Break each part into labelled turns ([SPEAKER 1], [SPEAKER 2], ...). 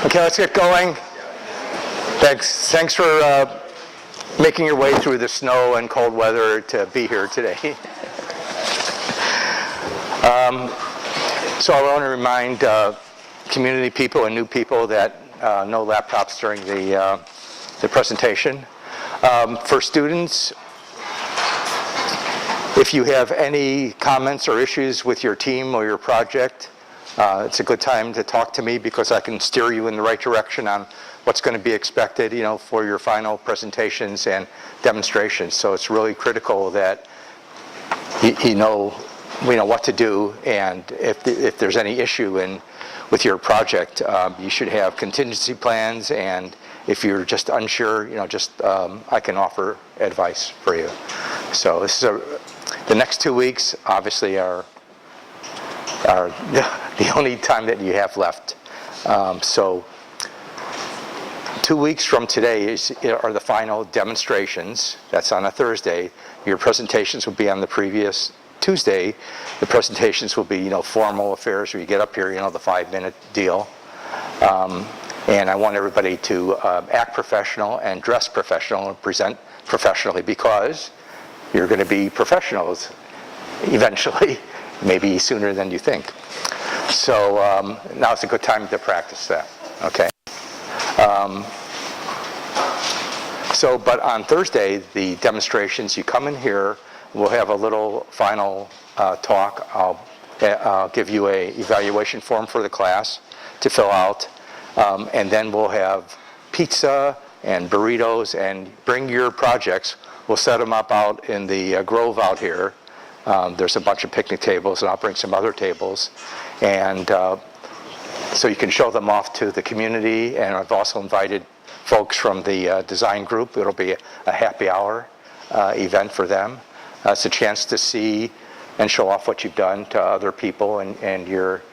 [SPEAKER 1] Okay, let's get going. Thanks for making your way through the snow and cold weather to be here today. So I want to remind community people and new people that no laptops during the presentation. For students, if you have any comments or issues with your team or your project, it's a good time to talk to me because I can steer you in the right direction on what's going to be expected, for your final presentations and demonstrations. So it's really critical that we know what to do, and if there's any issue with your project, you should have contingency plans. And if you're just unsure, I can offer advice for you. So this is the next 2 weeks, obviously, are the only time that you have left. So 2 weeks from today are the final demonstrations. That's on a Thursday. Your presentations will be on the previous Tuesday. The presentations will be, formal affairs where you get up here, the 5-minute deal. And I want everybody to act professional and dress professional and present professionally, because you're going to be professionals eventually, maybe sooner than you think. So now it's a good time to practice that, okay? But on Thursday, the demonstrations, you come in here, we'll have a little final talk. I'll give you a evaluation form for the class to fill out, and then we'll have pizza and burritos, and bring your projects. We'll set them up out in the grove out here. There's a bunch of picnic tables, and I'll bring some other tables. And so you can show them off to the community. And I've also invited folks from the design group. It'll be a happy hour event for them. It's a chance to see and show off what you've done to other people and your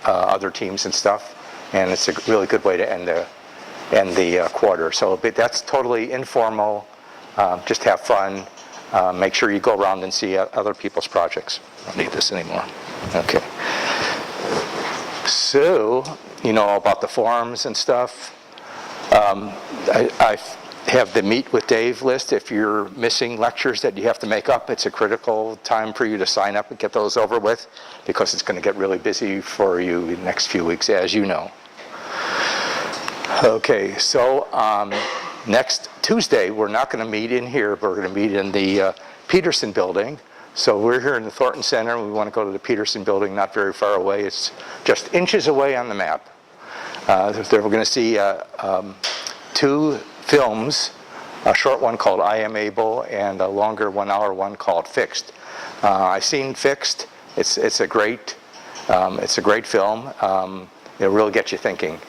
[SPEAKER 1] other teams and stuff. And it's a really good way to end the quarter. So that's totally informal. Just have fun. Make sure you go around and see other people's projects. I don't need this anymore. Okay. So, about the forums and stuff. I have the Meet with Dave list. If you're missing lectures that you have to make up, it's a critical time for you to sign up and get those over with, because it's going to get really busy for you in the next few weeks, as you know. Okay, so next Tuesday, we're not going to meet in here, but we're going to meet in the Peterson building. So we're here in the Thornton Center. We want to go to the Peterson building, not very far away. It's just inches away on the map. We're going to see 2 films, a short one called I Am Able and a longer 1-hour one called Fixed. I've seen Fixed. It's a great film. It'll really get you thinking.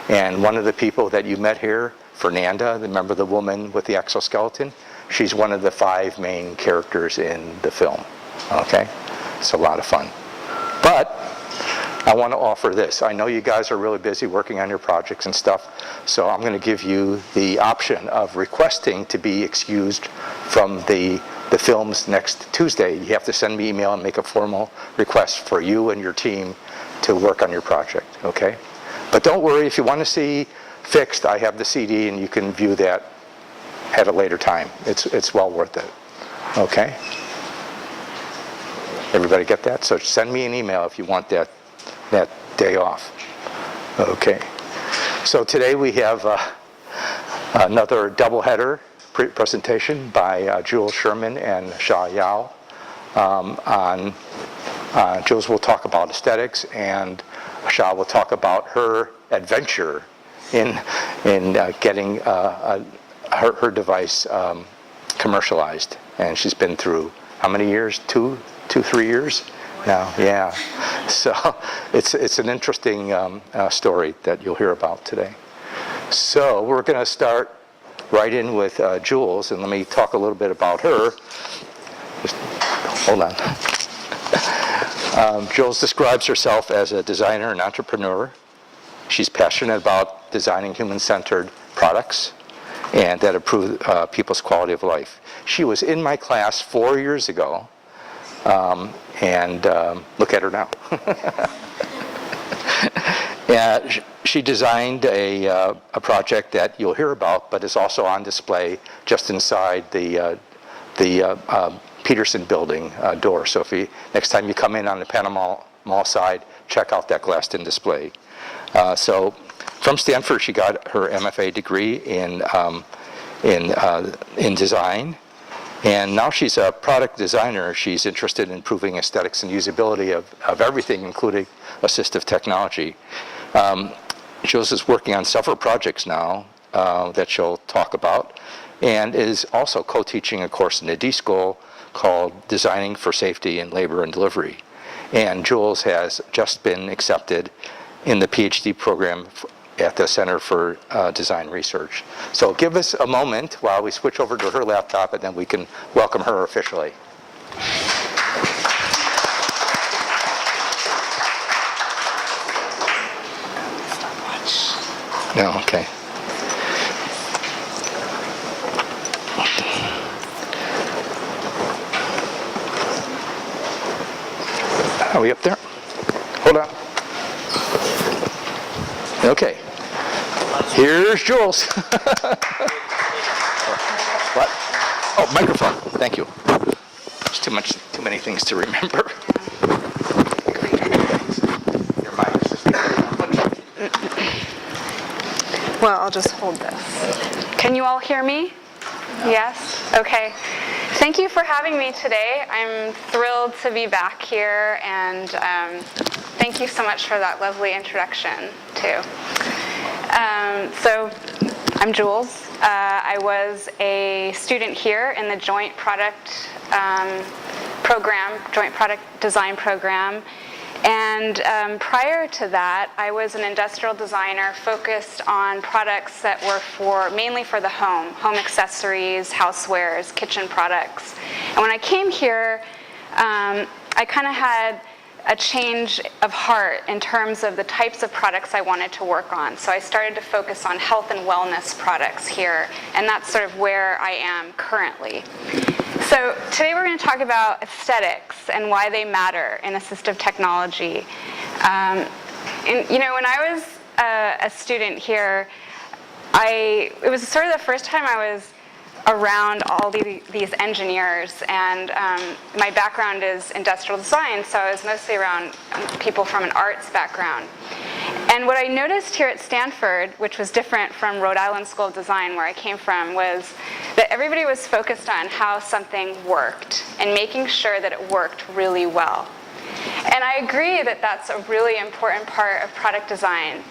[SPEAKER 1] And one of the people that you met here, Fernanda, remember the woman with the exoskeleton? She's one of the 5 main characters in the film, okay? It's a lot of fun. But I want to offer this. I know you guys are really busy working on your projects and stuff, so I'm going to give you the option of requesting to be excused from the films next Tuesday. You have to send me an email and make a formal request for you and your team to work on your project, okay? But don't worry, if you want to see Fixed, I have the CD, and you can view that at a later time. It's well worth it. Okay? Everybody get that? So send me an email if you want that day off. Okay. So today we have another doubleheader presentation by Jules Sherman and Sha Yao. Jules will talk about aesthetics, and Sha will talk about her adventure in getting her device commercialized. And she's been through how many years? 3 years now. Yeah. So it's an interesting story that you'll hear about today. So we're going to start right in with Jules, and let me talk a little bit about her. Just hold on. Jules describes herself as a designer and entrepreneur. She's passionate about designing human-centered products and that improve people's quality of life. She was in my class 4 years ago, and look at her now. She designed a project that you'll hear about, but is also on display just inside the Peterson building door. So next time you come in on the Panama Mall side, check out that glassed-in display. So from Stanford, she got her MFA degree in design. And now she's a product designer. She's interested in improving aesthetics and usability of everything, including assistive technology. Jules is working on several projects now that she'll talk about, and is also co-teaching a course in the D School called Designing for Safety in Labor and Delivery. And Jules has just been accepted in the PhD program at the Center for Design Research. So give us a moment while we switch over to her laptop, and then we can welcome her officially. No, okay. Are we up there? Hold on. Okay. Here's Jules. What? Oh, microphone. Thank you. There's too many things to remember. Your mic is just
[SPEAKER 2] Well, I'll just hold this. Can you all hear me? Yes? Okay. Thank you for having me today. I'm thrilled to be back here, and thank you so much for that lovely introduction, too. So I'm Jules. I was a student here in the Joint Product program, Joint Product Design program. And prior to that, I was an industrial designer focused on products that were mainly for the home accessories, housewares, kitchen products. And when I came here, I kind of had a change of heart in terms of the types of products I wanted to work on. So I started to focus on health and wellness products here, and that's sort of where I am currently. So today we're going to talk about aesthetics and why they matter in assistive technology. And, when I was a student here, it was sort of the first time I was around all these engineers, and my background is industrial design, so I was mostly around people from an arts background. And what I noticed here at Stanford, which was different from Rhode Island School of Design, where I came from, was that everybody was focused on how something worked and making sure that it worked really well. And I agree that that's a really important part of product design.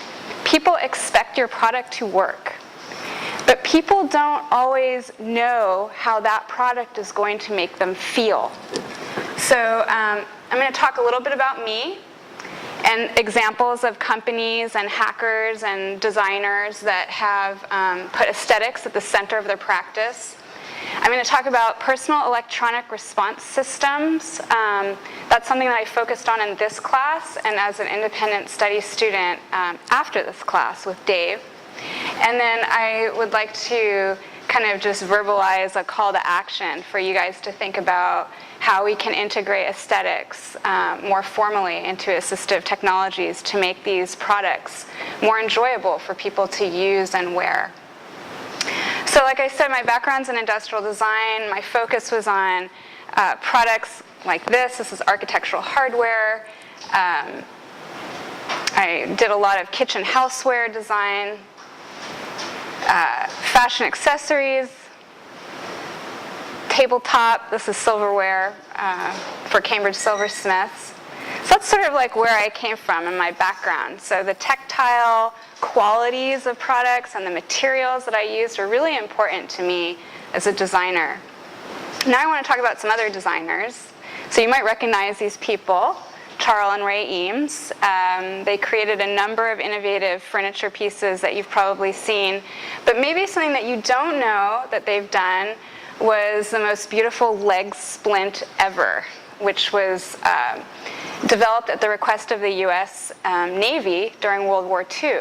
[SPEAKER 2] People expect your product to work, but people don't always know how that product is going to make them feel. So I'm going to talk a little bit about me and examples of companies and hackers and designers that have put aesthetics at the center of their practice. I'm going to talk about personal electronic response systems. That's something that I focused on in this class and as an independent study student after this class with Dave. And then I would like to kind of just verbalize a call to action for you guys to think about how we can integrate aesthetics more formally into assistive technologies to make these products more enjoyable for people to use and wear. So like I said, my background's in industrial design. My focus was on products like this. This is architectural hardware. I did a lot of kitchen houseware design, fashion accessories, tabletop. This is silverware for Cambridge Silversmiths. So that's sort of like where I came from in my background. So the tactile qualities of products and the materials that I used are really important to me as a designer. Now I want to talk about some other designers. So you might recognize these people, Charles and Ray Eames. They created a number of innovative furniture pieces that you've probably seen. But maybe something that you don't know that they've done was the most beautiful leg splint ever, which was developed at the request of the US Navy during World War II.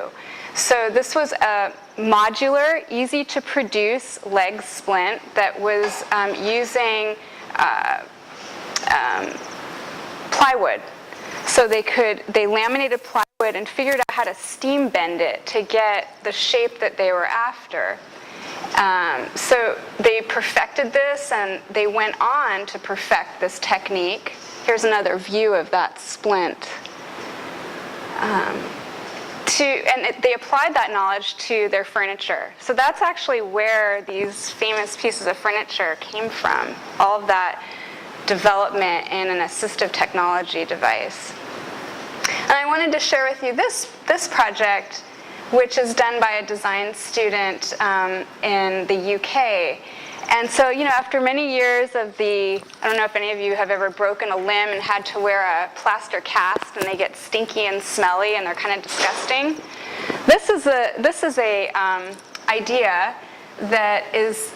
[SPEAKER 2] So this was a modular, easy to produce leg splint that was using plywood. So they laminated plywood and figured out how to steam bend it to get the shape that they were after. So they perfected this, and they went on to perfect this technique. Here's another view of that splint. They applied that knowledge to their furniture. So that's actually where these famous pieces of furniture came from, all of that development in an assistive technology device. And I wanted to share with you this project, which is done by a design student in the UK. And so, after many years of I don't know if any of you have ever broken a limb and had to wear a plaster cast, and they get stinky and smelly and they're kind of disgusting. This is a idea that is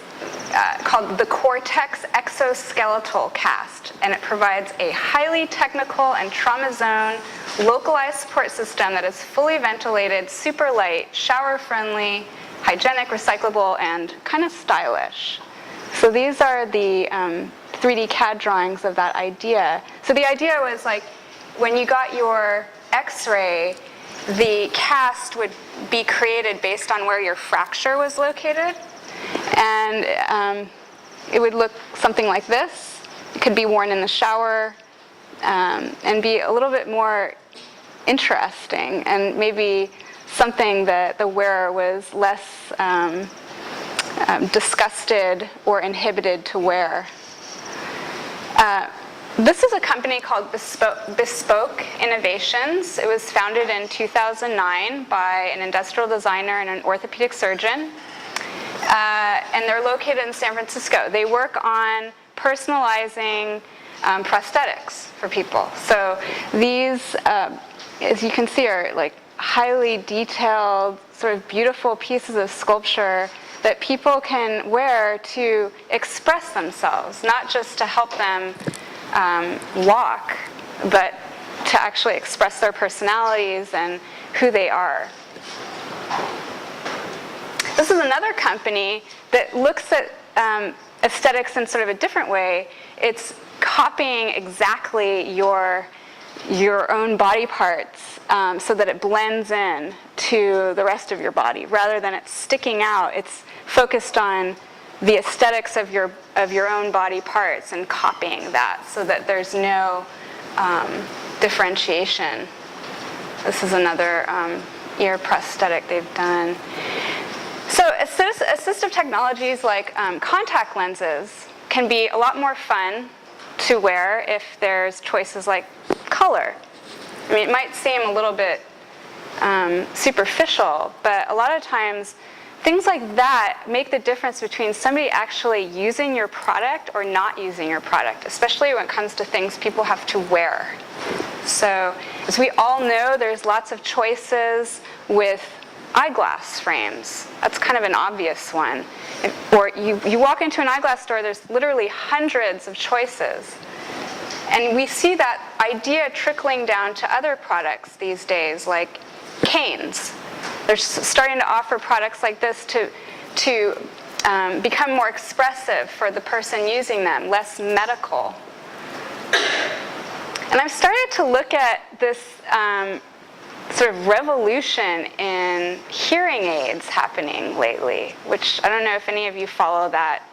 [SPEAKER 2] called the Cortex Exoskeletal Cast, and it provides a highly technical and trauma zone localized support system that is fully ventilated, super light, shower friendly, hygienic, recyclable, and kind of stylish. So these are the 3D CAD drawings of that idea. So the idea was like, when you got your X-ray, the cast would be created based on where your fracture was located. And it would look something like this. It could be worn in the shower and be a little bit more interesting, and maybe something that the wearer was less disgusted or inhibited to wear. This is a company called Bespoke Innovations. It was founded in 2009 by an industrial designer and an orthopedic surgeon. And they're located in San Francisco. They work on personalizing prosthetics for people. So these, as you can see, are like highly detailed, sort of beautiful pieces of sculpture that people can wear to express themselves, not just to help them walk, but to actually express their personalities and who they are. This is another company that looks at aesthetics in sort of a different way. It's copying exactly your own body parts so that it blends in to the rest of your body. Rather than it sticking out, it's focused on the aesthetics of your own body parts and copying that so that there's no differentiation. This is another ear prosthetic they've done. So assistive technologies like contact lenses can be a lot more fun to wear if there's choices like color. I mean, it might seem a little bit superficial, but a lot of times things like that make the difference between somebody actually using your product or not using your product, especially when it comes to things people have to wear. So as we all know, there's lots of choices with eyeglass frames. That's kind of an obvious one. Or you walk into an eyeglass store, there's literally hundreds of choices. And we see that idea trickling down to other products these days, like canes. They're starting to offer products like this to become more expressive for the person using them, less medical. And I've started to look at this sort of revolution in hearing aids happening lately, which I don't know if any of you follow that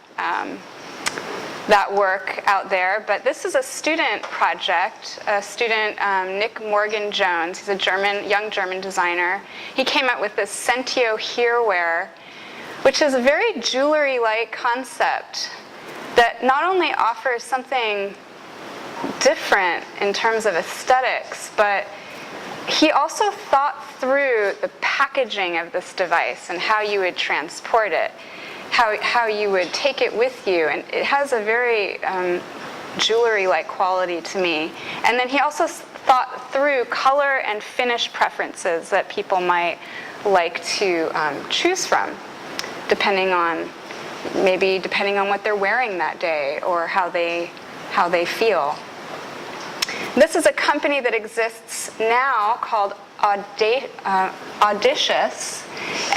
[SPEAKER 2] work out there, but this is a student project. A student, Nick Morgan-Jones, he's a young German designer. He came up with this Sentio HearWear, which is a very jewelry-like concept that not only offers something different in terms of aesthetics, but he also thought through the packaging of this device and how you would transport it, how you would take it with you. And it has a very jewelry-like quality to me. And then he also thought through color and finish preferences that people might like to choose from, depending on what they're wearing that day or how they feel. This is a company that exists now called Audacious.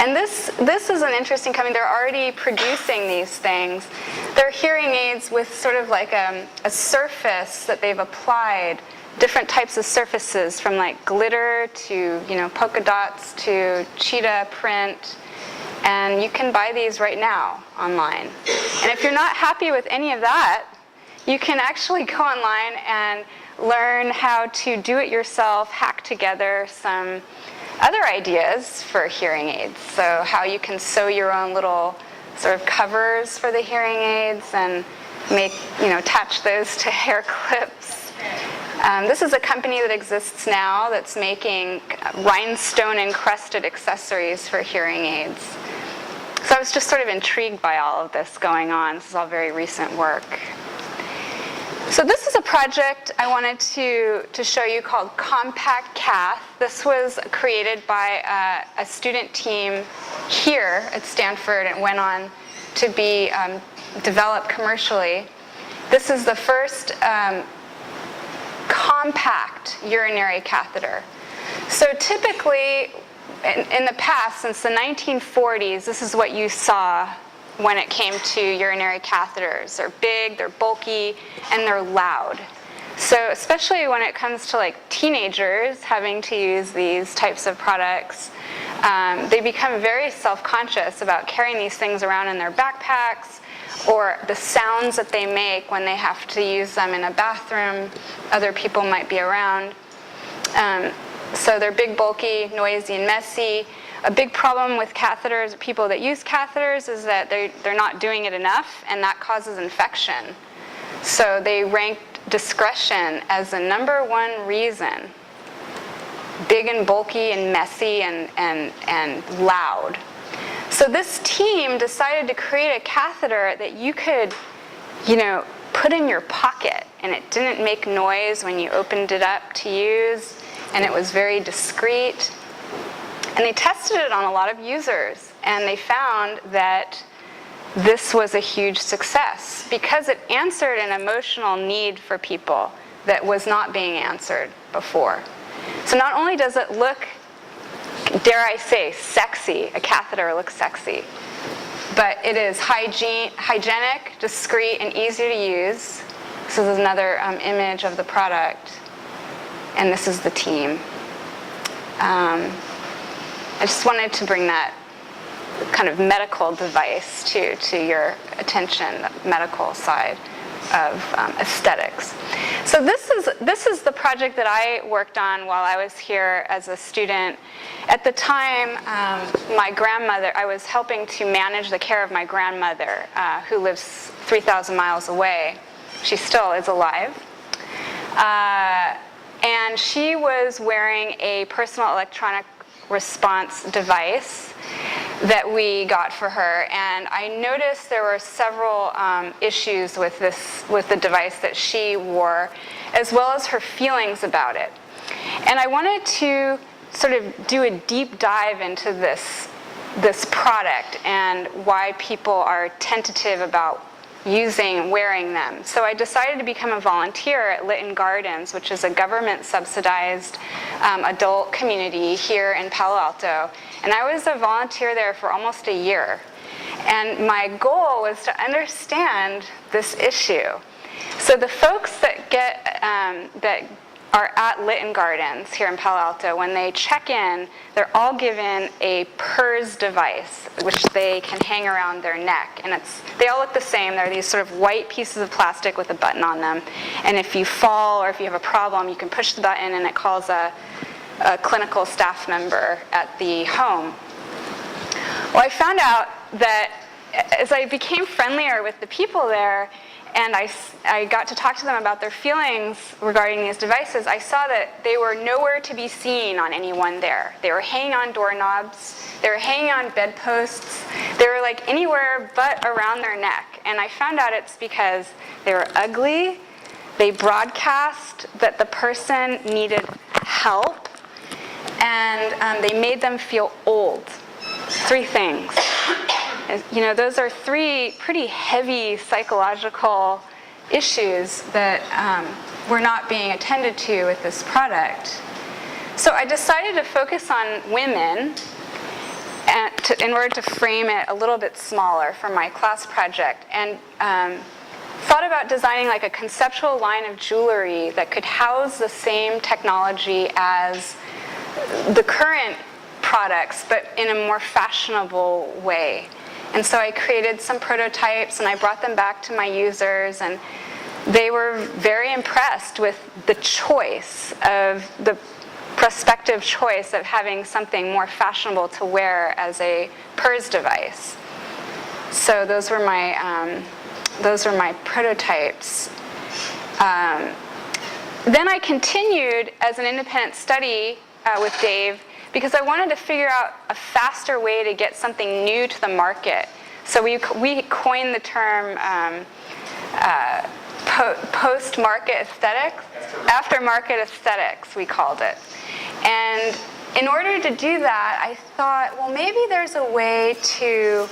[SPEAKER 2] And this is an interesting company. They're already producing these things. They're hearing aids with sort of like a surface that they've applied different types of surfaces, from like glitter to, polka dots to cheetah print. And you can buy these right now online. And if you're not happy with any of that, you can actually go online and learn how to do it yourself, hack together some other ideas for hearing aids. So how you can sew your own little sort of covers for the hearing aids and make, attach those to hair clips. This is a company that exists now that's making rhinestone encrusted accessories for hearing aids. So I was just sort of intrigued by all of this going on. This is all very recent work. So this is a project I wanted to show you called Compact Cath. This was created by a student team here at Stanford and went on to be developed commercially. This is the first compact urinary catheter. So typically, in the past, since the 1940s, this is what you saw when it came to urinary catheters. They're big, they're bulky, and they're loud. So especially when it comes to like teenagers having to use these types of products, they become very self-conscious about carrying these things around in their backpacks, or the sounds that they make when they have to use them in a bathroom. Other people might be around. So they're big, bulky, noisy, and messy. A big problem with catheters, people that use catheters, is that they're not doing it enough, and that causes infection. So they ranked discretion as the #1 reason. Big and bulky and messy and loud. So this team decided to create a catheter that you could, put in your pocket, and it didn't make noise when you opened it up to use, and it was very discreet. And they tested it on a lot of users, and they found that this was a huge success because it answered an emotional need for people that was not being answered before. So not only does it look, dare I say, sexy, a catheter looks sexy, but it is hygienic, discreet, and easy to use. This is another image of the product, and this is the team. I just wanted to bring that kind of medical device to your attention, the medical side of aesthetics. So this is the project that I worked on while I was here as a student. At the time, my grandmother, I was helping to manage the care of my grandmother, who lives 3,000 miles away. She still is alive. And she was wearing a personal electronic response device that we got for her, and I noticed there were several issues with the device that she wore, as well as her feelings about it. And I wanted to sort of do a deep dive into this product and why people are tentative about wearing them. So I decided to become a volunteer at Lytton Gardens, which is a government-subsidized adult community here in Palo Alto. And I was a volunteer there for almost a year. And my goal was to understand this issue. So the folks that are at Lytton Gardens here in Palo Alto, when they check in, they're all given a PERS device, which they can hang around their neck. And they all look the same. They're these sort of white pieces of plastic with a button on them. And if you fall or if you have a problem, you can push the button and it calls a clinical staff member at the home. Well, I found out that as I became friendlier with the people there, and I got to talk to them about their feelings regarding these devices, I saw that they were nowhere to be seen on anyone there. They were hanging on doorknobs, they were hanging on bedposts, they were like anywhere but around their neck. And I found out it's because they were ugly, they broadcast that the person needed help, and they made them feel old. 3 things. Those are 3 pretty heavy psychological issues that were not being attended to with this product. So I decided to focus on women in order to frame it a little bit smaller for my class project. And thought about designing like a conceptual line of jewelry that could house the same technology as the current products, but in a more fashionable way. And so I created some prototypes and I brought them back to my users, and they were very impressed with the choice of the prospective choice of having something more fashionable to wear as a PERS device. So those were my prototypes. Then I continued as an independent study with Dave because I wanted to figure out a faster way to get something new to the market. So we coined the term post-market aesthetics, aftermarket aesthetics, we called it. And in order to do that, I thought, well, maybe there's a way to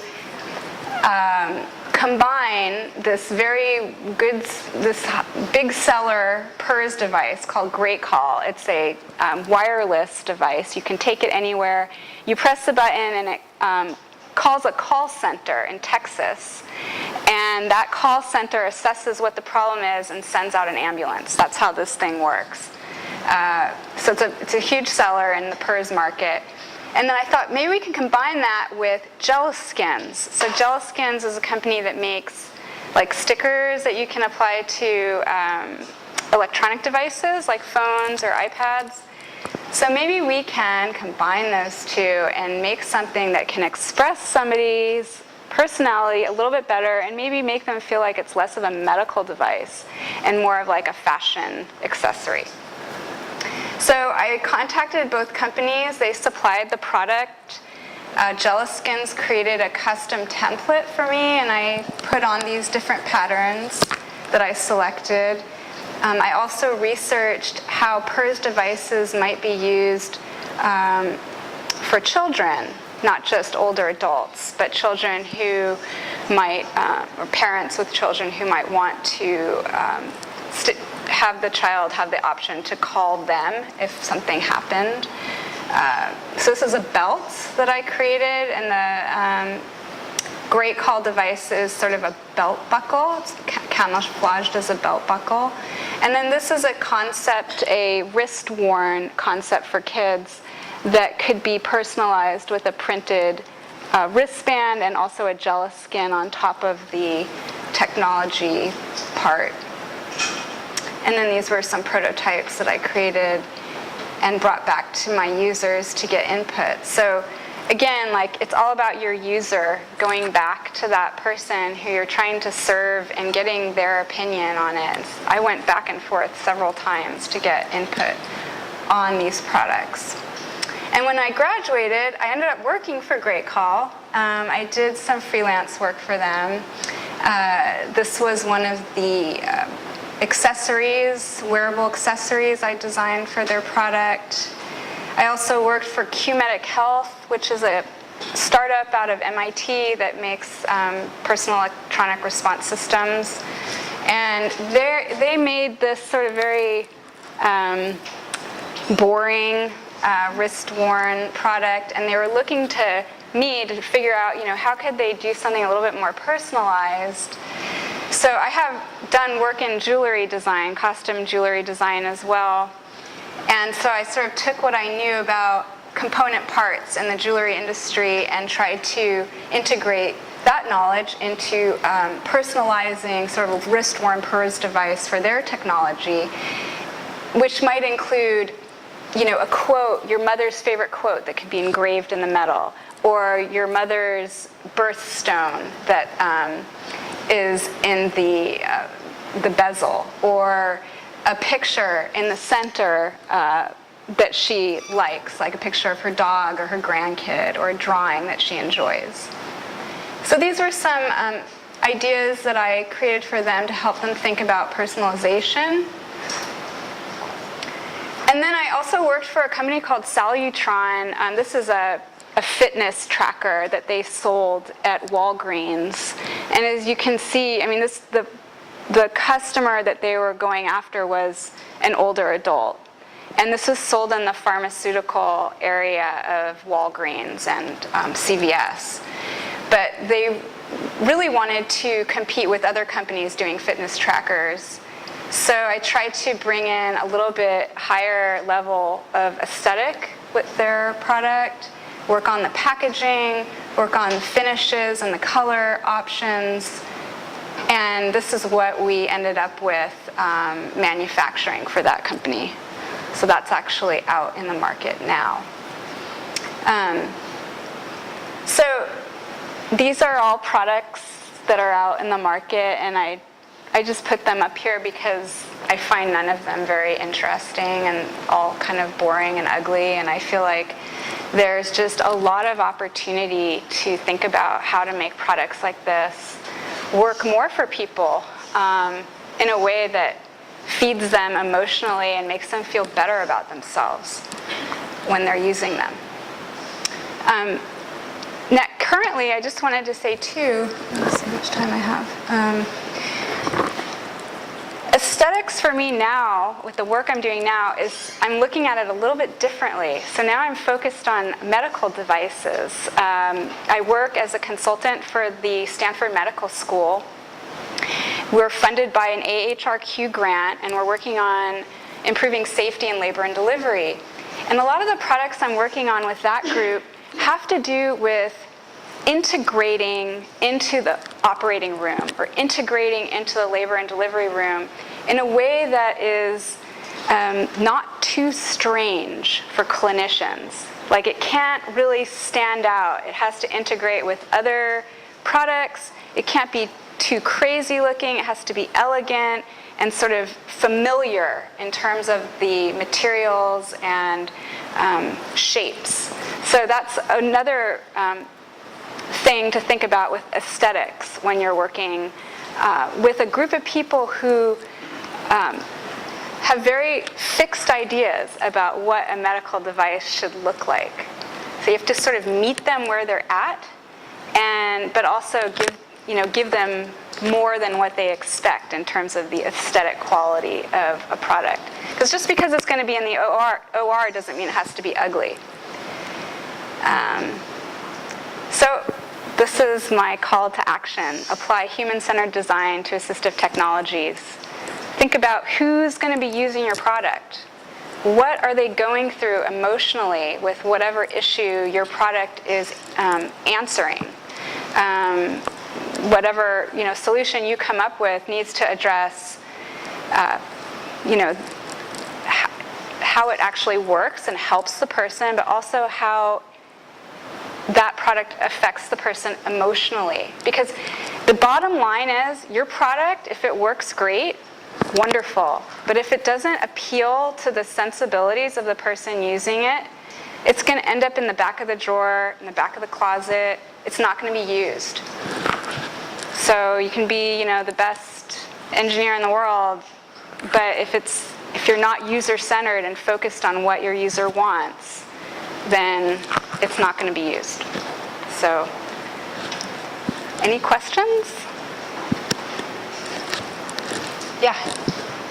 [SPEAKER 2] combine this this big seller PERS device called GreatCall. It's a wireless device. You can take it anywhere. You press the button and it calls a call center in Texas. And that call center assesses what the problem is and sends out an ambulance. That's how this thing works. So it's a huge seller in the PERS market. And then I thought maybe we can combine that with Jellaskins. So Jellaskins is a company that makes like stickers that you can apply to electronic devices like phones or iPads. So maybe we can combine those two and make something that can express somebody's personality a little bit better and maybe make them feel like it's less of a medical device and more of like a fashion accessory. So I contacted both companies. They supplied the product. Jellaskins created a custom template for me, and I put on these different patterns that I selected. I also researched how PERS devices might be used for children, not just older adults, but children who might, or parents with children who might want to have the child have the option to call them if something happened. So this is a belt that I created, and the GreatCall device is sort of a belt buckle. It's camouflaged as a belt buckle. And then this is a concept, a wrist-worn concept for kids that could be personalized with a printed wristband and also a Jellaskin on top of the technology part. And then these were some prototypes that I created and brought back to my users to get input. So again, like it's all about your user, going back to that person who you're trying to serve and getting their opinion on it. I went back and forth several times to get input on these products. And when I graduated, I ended up working for GreatCall. I did some freelance work for them. This was one of the accessories, wearable accessories I designed for their product. I also worked for Qmedic Health, which is a startup out of MIT that makes personal electronic response systems. And they made this sort of very boring wrist-worn product, and they were looking to me to figure out, how could they do something a little bit more personalized. So I have done work in jewelry design, costume jewelry design as well. And so I sort of took what I knew about component parts in the jewelry industry and tried to integrate that knowledge into personalizing sort of a wrist-worn PERS device for their technology, which might include, a quote, your mother's favorite quote that could be engraved in the metal, or your mother's birthstone that is in the bezel, or a picture in the center that she likes, like a picture of her dog or her grandkid, or a drawing that she enjoys. So these were some ideas that I created for them to help them think about personalization. And then I also worked for a company called Salutron. This is a fitness tracker that they sold at Walgreens. And as you can see, the customer that they were going after was an older adult. And this was sold in the pharmaceutical area of Walgreens and CVS. But they really wanted to compete with other companies doing fitness trackers. So I tried to bring in a little bit higher level of aesthetic with their product, work on the packaging, work on the finishes and the color options. And this is what we ended up with manufacturing for that company. So that's actually out in the market now. So these are all products that are out in the market, and I just put them up here because I find none of them very interesting and all kind of boring and ugly, and I feel like there's just a lot of opportunity to think about how to make products like this work more for people in a way that feeds them emotionally and makes them feel better about themselves when they're using them. Now, currently, I just wanted to say too, let's see how much time I have. Aesthetics for me now, with the work I'm doing now, is I'm looking at it a little bit differently. So now I'm focused on medical devices. I work as a consultant for the Stanford Medical School. We're funded by an AHRQ grant, and we're working on improving safety in labor and delivery. And a lot of the products I'm working on with that group have to do with integrating into the operating room or integrating into the labor and delivery room in a way that is not too strange for clinicians. Like, it can't really stand out. It has to integrate with other products. It can't be too crazy looking. It has to be elegant and sort of familiar in terms of the materials and shapes. So that's another thing to think about with aesthetics when you're working with a group of people who have very fixed ideas about what a medical device should look like. So you have to sort of meet them where they're at, but also give them more than what they expect in terms of the aesthetic quality of a product. Because just because it's going to be in the OR doesn't mean it has to be ugly. So this is my call to action. Apply human-centered design to assistive technologies. Think about who's going to be using your product. What are they going through emotionally with whatever issue your product is answering? Whatever solution you come up with needs to address how it actually works and helps the person, but also how that product affects the person emotionally. Because the bottom line is, your product, if it works great, wonderful. But if it doesn't appeal to the sensibilities of the person using it, it's going to end up in the back of the drawer, in the back of the closet. It's not going to be used. So you can be, the best engineer in the world, but if you're not user-centered and focused on what your user wants, then it's not going to be used. So, any questions? Yeah.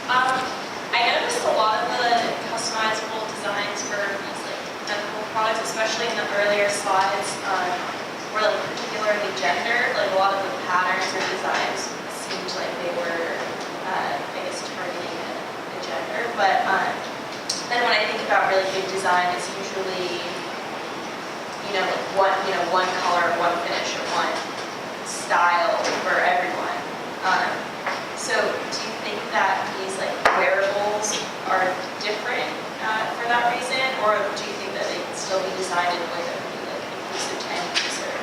[SPEAKER 3] I noticed a lot of the customizable designs for these medical products, especially in the earlier slides, were particularly gendered. Like, a lot of the patterns or designs seemed like they were, targeting a gender. But then when I think about really good design, it's usually one color, one finish, or one style for everyone. So do you think that these wearables are different for that reason, or do you think that they can still be designed in a way that would be inclusive to end user?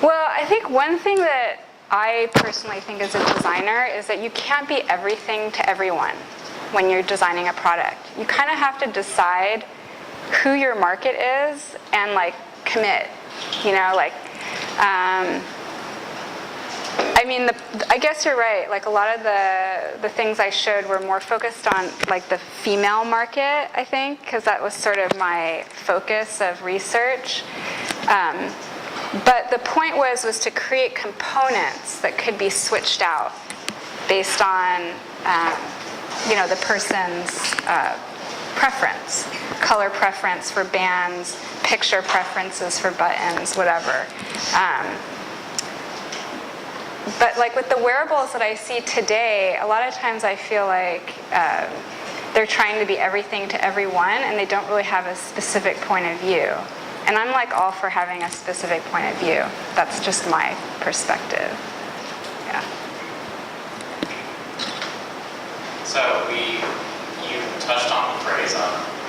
[SPEAKER 2] Well, I think one thing that I personally think as a designer is that you can't be everything to everyone when you're designing a product. You kind of have to decide who your market is and commit. I guess you're right. A lot of the things I showed were more focused on the female market, I think, because that was sort of my focus of research. But the point was to create components that could be switched out based on the person's preference, color preference for bands, picture preferences for buttons, whatever. But like with the wearables that I see today, a lot of times I feel like they're trying to be everything to everyone, and they don't really have a specific point of view. And I'm like all for having a specific point of view. That's just my perspective. Yeah.
[SPEAKER 4] So you touched on the phrase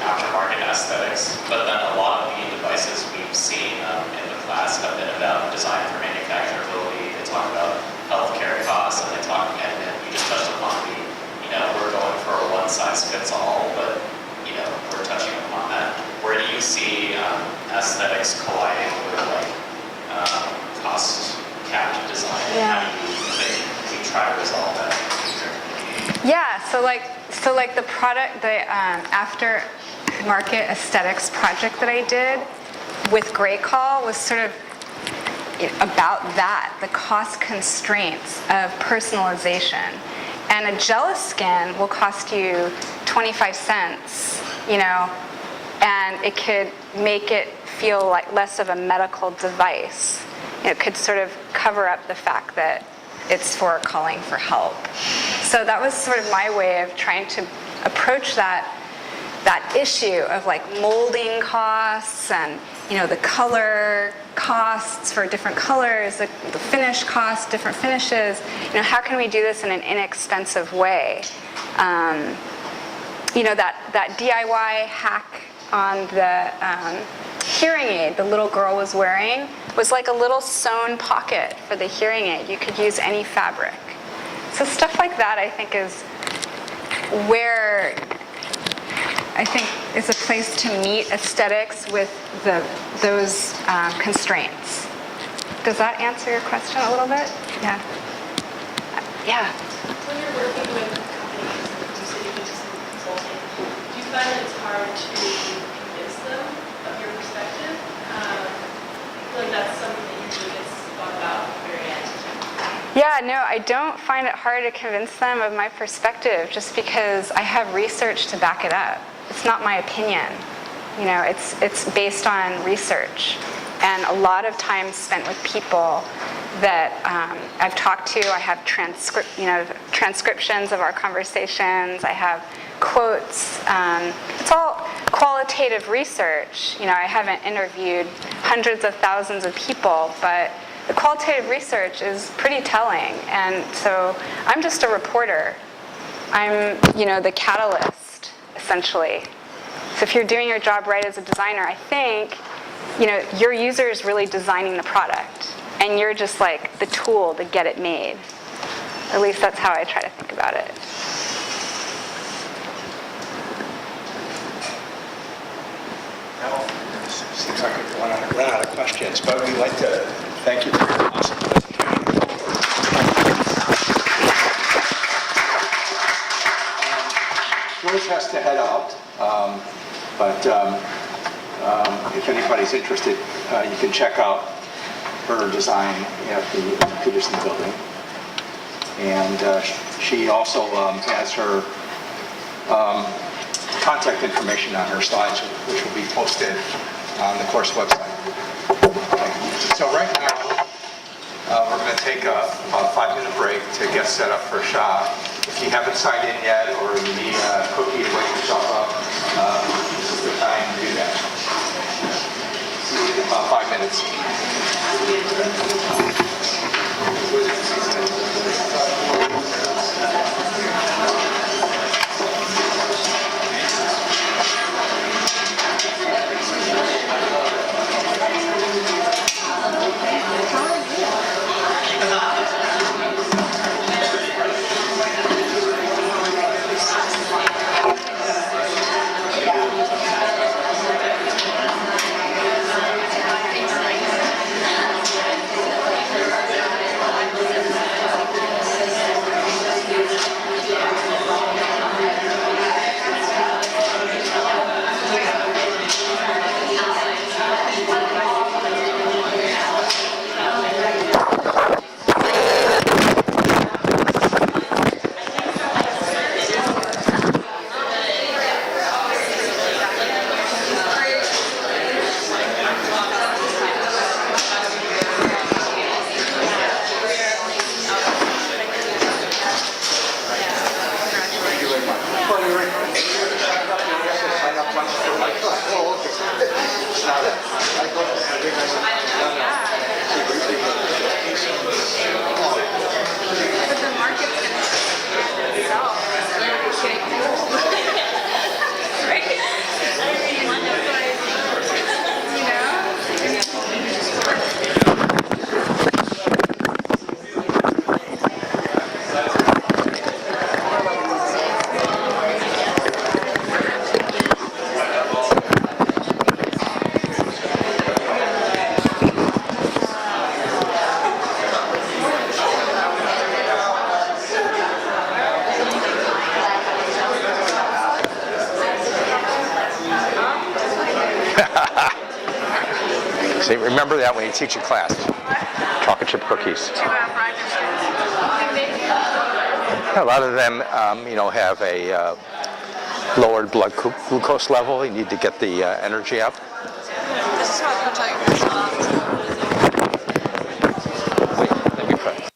[SPEAKER 4] aftermarket aesthetics, but then a lot of the devices we've seen in the class have been about design for manufacturability. They talk about healthcare costs, and and we just touched upon we're going for a one-size-fits-all, but we're touching upon that. Where do you see aesthetics colliding with cost capped design?
[SPEAKER 2] Yeah.
[SPEAKER 4] How do you think we try to resolve that?
[SPEAKER 2] Yeah, so like the product, the aftermarket aesthetics project that I did with GreyCall was sort of about that, the cost constraints of personalization. And a Geliskin will cost you 25 cents, and it could make it feel like less of a medical device. It could sort of cover up the fact that it's for calling for help. So that was sort of my way of trying to approach that issue of like molding costs and the color costs for different colors, the finish costs, different finishes. How can we do this in an inexpensive way? That DIY hack on the hearing aid the little girl was wearing was like a little sewn pocket for the hearing aid. You could use any fabric. So stuff like that, I think, is where I think is a place to meet aesthetics with those constraints. Does that answer your question a little bit? Yeah. Yeah.
[SPEAKER 3] When you're working with companies, you said you do some consulting, do you find that it's hard to convince them of your perspective? I feel like that's something that usually gets thought about at the very end.
[SPEAKER 2] Yeah, no, I don't find it hard to convince them of my perspective just because I have research to back it up. It's not my opinion. It's based on research and a lot of time spent with people that I've talked to. I have transcriptions of our conversations. I have quotes. It's all qualitative research. I haven't interviewed hundreds of thousands of people, but the qualitative research is pretty telling. And so I'm just a reporter. I'm, the catalyst, essentially. So if you're doing your job right as a designer, I think, your user is really designing the product, and you're just like the tool to get it made. At least that's how I try to think about it.
[SPEAKER 1] Well, seems like we're run out of questions, but we'd like to thank you for your awesome presentation. Rose has to head out, but if anybody's interested, you can check out her design at the Peterson building. And she also has her contact information on her slides, which will be posted on the course website. Okay. So right now, we're going to take a 5-minute break to get set up for Shah. If you haven't signed in yet, or you need a cookie to wake yourself up, this is the time to do that. See you in about 5 minutes.
[SPEAKER 2] But the market's gonna sell. Right? I mean, it's like, you know?
[SPEAKER 1] See, remember that when you teach a class. Chocolate chip cookies. A lot of them, have a lowered blood glucose level. You need to get the energy up.
[SPEAKER 3] This is how I put
[SPEAKER 1] Wait, let me put.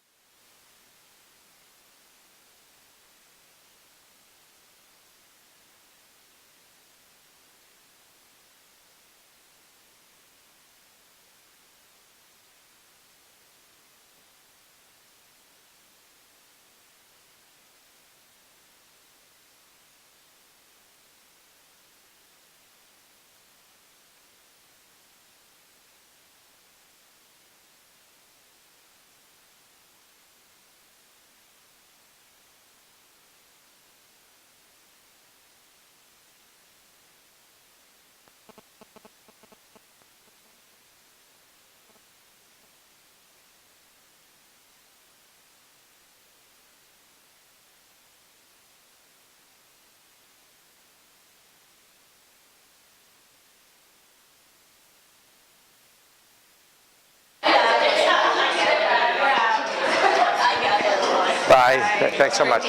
[SPEAKER 1] Bye. Thanks so much.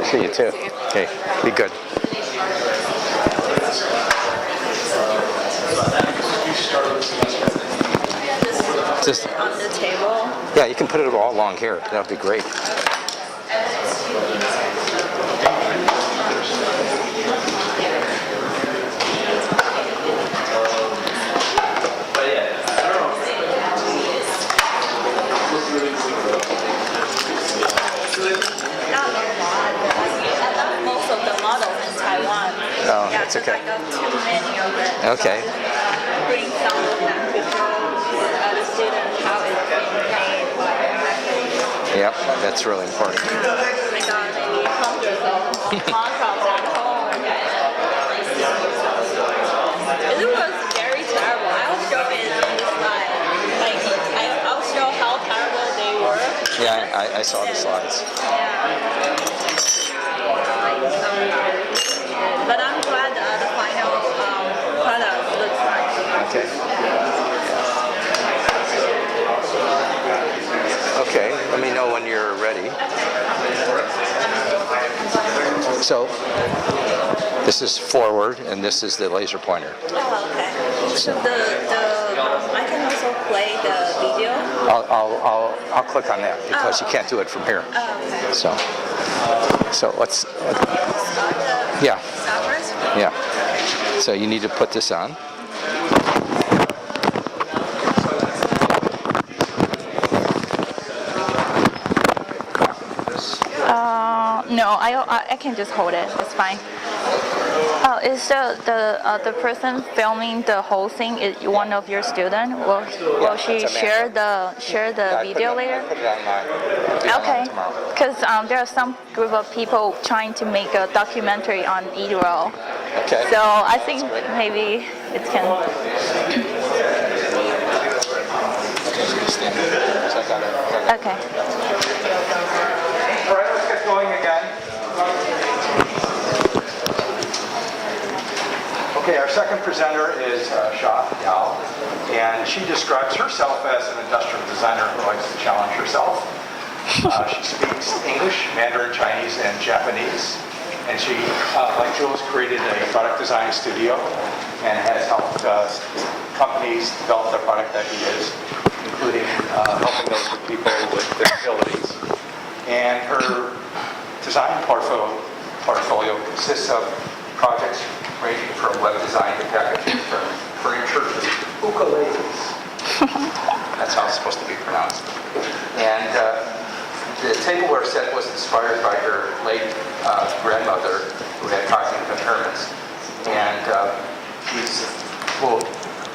[SPEAKER 1] See you too. Okay, be good. Just
[SPEAKER 3] on the table.
[SPEAKER 1] yeah, you can put it all along here. That would be great.
[SPEAKER 3] Most of the models in Taiwan.
[SPEAKER 1] Oh,
[SPEAKER 3] Yeah,
[SPEAKER 1] that's
[SPEAKER 3] just
[SPEAKER 1] okay.
[SPEAKER 3] I got too many of it.
[SPEAKER 1] Okay.
[SPEAKER 3] Bring some of them to show the students how it's being made.
[SPEAKER 1] Yep, that's really important.
[SPEAKER 3] I got maybe hundreds of mock-ups at home. It was very terrible. I'll show it in the slide. I'll show how terrible they were.
[SPEAKER 1] Yeah, I saw the slides.
[SPEAKER 3] But I'm glad the final product looks like.
[SPEAKER 1] Okay. Okay, let me know when you're ready. So, this is forward, and this is the laser pointer.
[SPEAKER 3] Oh, okay. So I can also play the video.
[SPEAKER 1] I'll click on that because you can't do it from here.
[SPEAKER 3] Oh, okay.
[SPEAKER 1] So let's. Yeah, yeah. So you need to put this on.
[SPEAKER 5] No, I can just hold it. It's fine. Is the person filming the whole thing is one of your students? Will she
[SPEAKER 1] it's
[SPEAKER 5] share
[SPEAKER 1] Amanda.
[SPEAKER 5] the video later?
[SPEAKER 1] Put it online. It'll be
[SPEAKER 5] Okay.
[SPEAKER 1] online tomorrow.
[SPEAKER 5] Because there are some group of people trying to make a documentary on eRoll.
[SPEAKER 1] Okay.
[SPEAKER 5] So I think maybe it can.
[SPEAKER 1] So I got it.
[SPEAKER 5] Okay.
[SPEAKER 1] All right, let's get going again. Okay, our second presenter is Sha Yao, and she describes herself as an industrial designer who likes to challenge herself. She speaks English, Mandarin, Chinese, and Japanese, and she, like Jules, created a product design studio and has helped companies develop the product that he is, including helping those with people with disabilities. And her design portfolio consists of projects ranging from web design to packaging for furniture, ukuleles. That's how it's supposed to be pronounced. And the tableware set was inspired by her late grandmother, who had cognitive impairments. And she will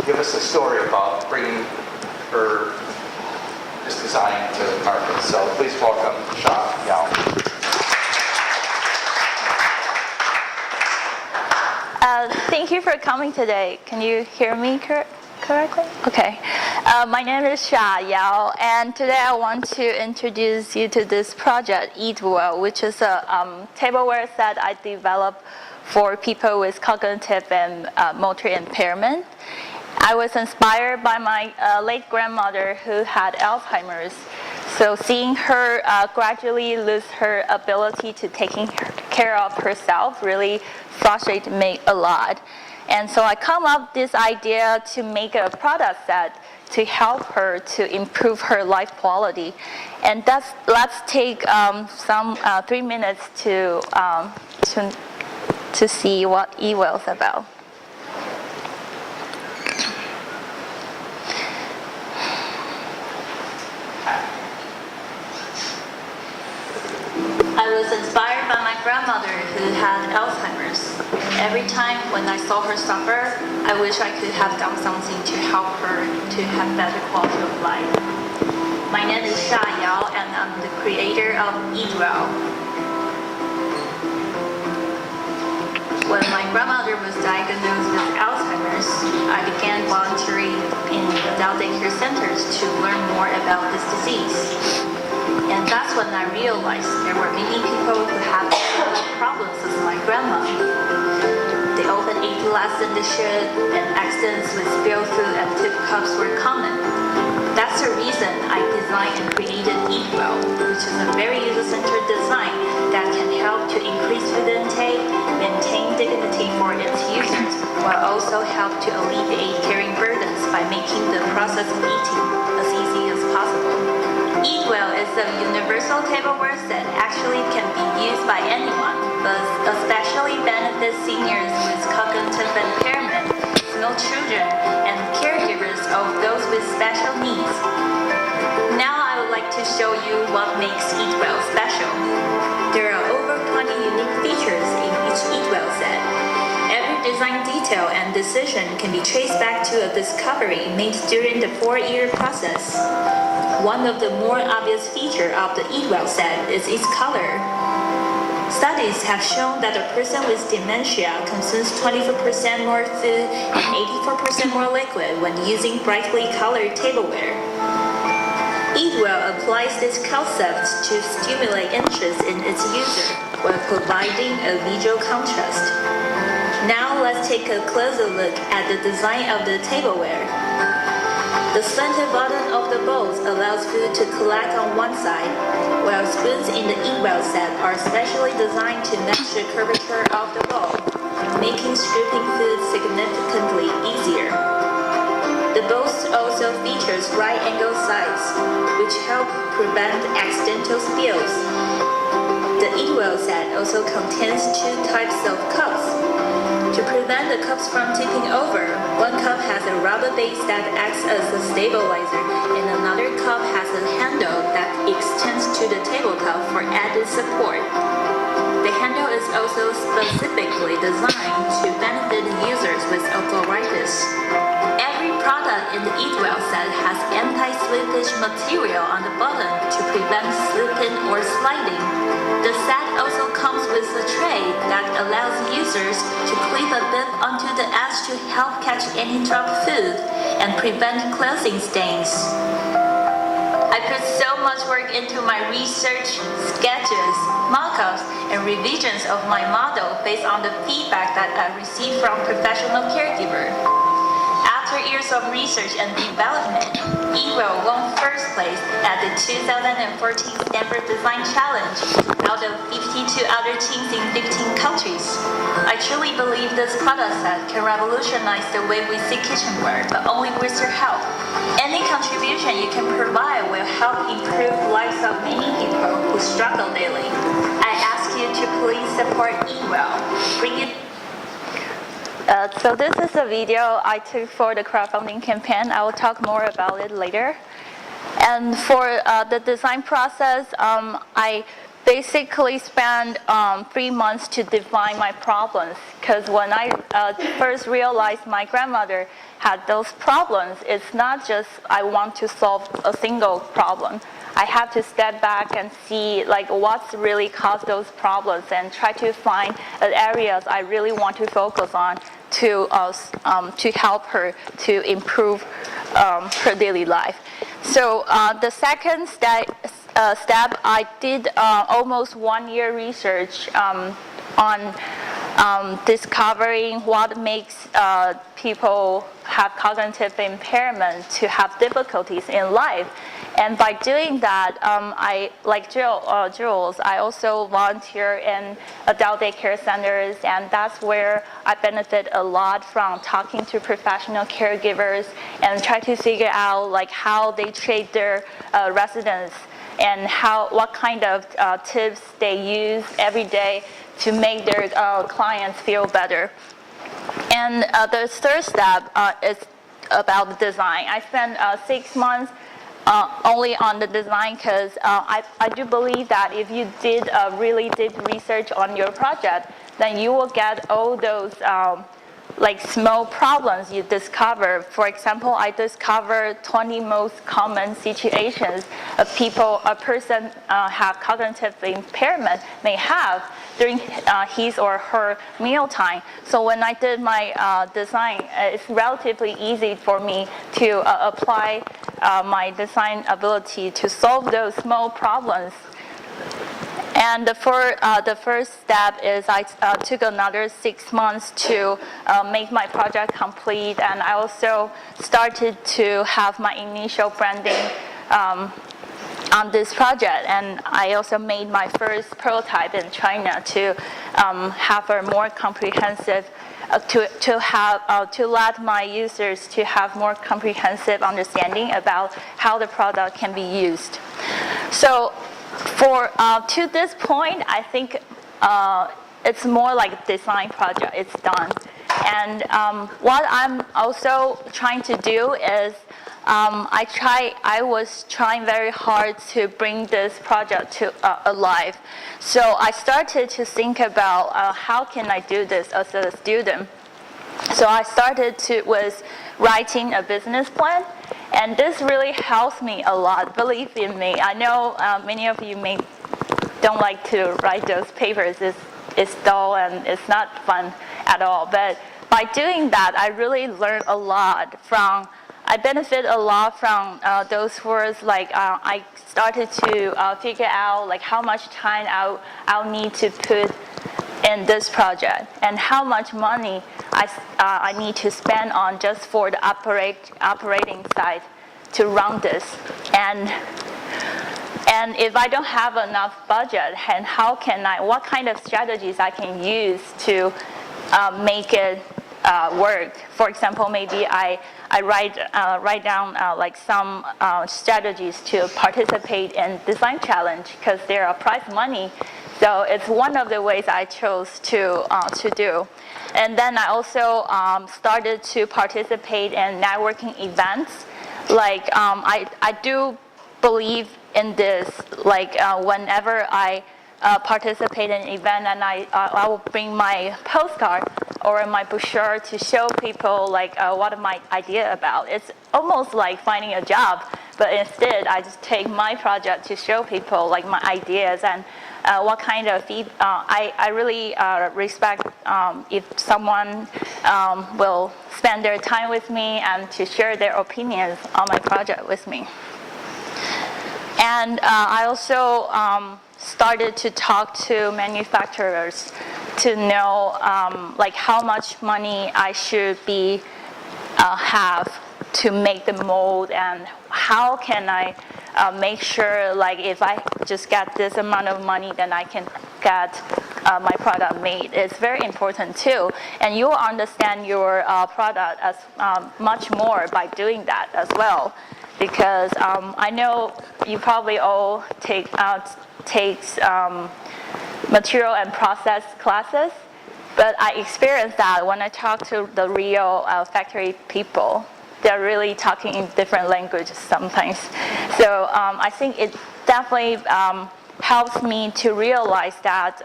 [SPEAKER 1] give us a story about bringing her this design to market. So please welcome Sha Yao.
[SPEAKER 5] Thank you for coming today. Can you hear me correctly? Okay. My name is Sha Yao, and today I want to introduce you to this project, Eat Well, which is a tableware set I developed for people with cognitive and motor impairment. I was inspired by my late grandmother who had Alzheimer's. So seeing her gradually lose her ability to taking care of herself really frustrated me a lot. And so I come up this idea to make a product set to help her to improve her life quality. And let's take 3 minutes to see what Eat Well is about. I was inspired by my grandmother who had Alzheimer's. Every time when I saw her suffer, I wish I could have done something to help her to have better quality of life. My name is Sha Yao, and I'm the creator of Eat Well. When my grandmother was diagnosed with Alzheimer's, I began volunteering in adult daycare centers to learn more about this disease. And that's when I realized there were many people who have similar problems as my grandma. They often ate less than they should, and accidents with spilled food and tip cups were common. That's the reason I designed and created Eat Well, which is a very user-centered design that can help to increase food intake, maintain dignity for its users, while also help to alleviate caring burdens by making the process of eating as easy as possible. Eat Well is a universal tableware that actually can be used by anyone, but especially benefits seniors with cognitive impairment, small children, and caregivers of those with special needs. Now I would like to show you what makes Eat Well special. There are over 20 unique features in each Eat Well set. Every design detail and decision can be traced back to a discovery made during the 4-year process. One of the more obvious features of the Eat Well set is its color. Studies have shown that a person with dementia consumes 24% more food and 84% more liquid when using brightly colored tableware. Eat Well applies this concept to stimulate interest in its user while providing a visual contrast. Now let's take a closer look at the design of the tableware. The center button of the bowls allows food to collect on one side, while spoons in the Eat Well set are specially designed to match the curvature of the bowl, making scooping food significantly easier. The bowls also features right-angle sides, which help prevent accidental spills. The Eat Well set also contains 2 types of cups. To prevent the cups from tipping over, one cup has a rubber base that acts as a stabilizer, and another cup has a handle that extends to the tabletop for added support. The handle is also specifically designed to benefit users with arthritis. Every product in the Eat Well set has anti-slippage material on the bottom to prevent slipping or sliding. The set also comes with a tray that allows users to clip a bib onto the edge to help catch any dropped food and prevent clothing stains. I put so much work into my research, sketches, mock-ups, and revisions of my model based on the feedback that I received from professional caregivers. After years of research and development, Eat Well won first place at the 2014 Stanford Design Challenge out of 52 other teams in 15 countries. I truly believe this product set can revolutionize the way we see kitchenware, but only with your help. Any contribution you can provide will help improve lives of many people who struggle daily. I ask you to please support Eat Well. So this is a video I took for the crowdfunding campaign. I will talk more about it later. And for the design process, I basically spent 3 months to define my problems. Because when I first realized my grandmother had those problems, it's not just I want to solve a single problem. I have to step back and see like what's really caused those problems and try to find areas I really want to focus on to help her to improve her daily life. So the second step, I did almost 1 year research on discovering what makes people have cognitive impairment to have difficulties in life. And by doing that, I, like Jules, I also volunteer in adult daycare centers, and that's where I benefit a lot from talking to professional caregivers and try to figure out like how they treat their residents and what kind of tips they use every day to make their clients feel better. And the third step is about the design. I spent 6 months only on the design because I do believe that if you did really deep research on your project, then you will get all those like small problems you discover. For example, I discovered 20 most common situations a person have cognitive impairment may have during his or her mealtime. So when I did my design, it's relatively easy for me to apply my design ability to solve those small problems. And the first step is I took another 6 months to make my project complete, and I also started to have my initial branding on this project. And I also made my first prototype in China to have a more comprehensive to let my users to have more comprehensive understanding about how the product can be used. So to this point, I think it's more like a design project. It's done. And what I'm also trying to do is I was trying very hard to bring this project to alive. So I started to think about how can I do this as a student. So I started with writing a business plan, and this really helps me a lot. Believe in me. I know many of you don't like to write those papers. It's dull and it's not fun at all. But by doing that, I really learned a lot I benefit a lot from those words. Like I started to figure out like how much time I'll need to put in this project and how much money I need to spend on just for the operating side to run this. And if I don't have enough budget, and what kind of strategies I can use to make it work. For example, maybe I write down like some strategies to participate in design challenge because there are prize money. So it's one of the ways I chose to do. And then I also started to participate in networking events. Like I do believe in this. Like whenever I participate in an event, and I will bring my postcard or my brochure to show people like what my idea about. It's almost like finding a job, but instead I just take my project to show people like my ideas and what kind of feedback. I really respect if someone will spend their time with me and to share their opinions on my project with me. And I also started to talk to manufacturers to know like how much money I should have to make the mold, and how can I make sure like if I just get this amount of money, then I can get my product made. It's very important too, and you will understand your product as much more by doing that as well, because I know you probably all takes material and process classes, But I experienced that when I talk to the real factory people. They're really talking in different languages sometimes. So I think it definitely helps me to realize that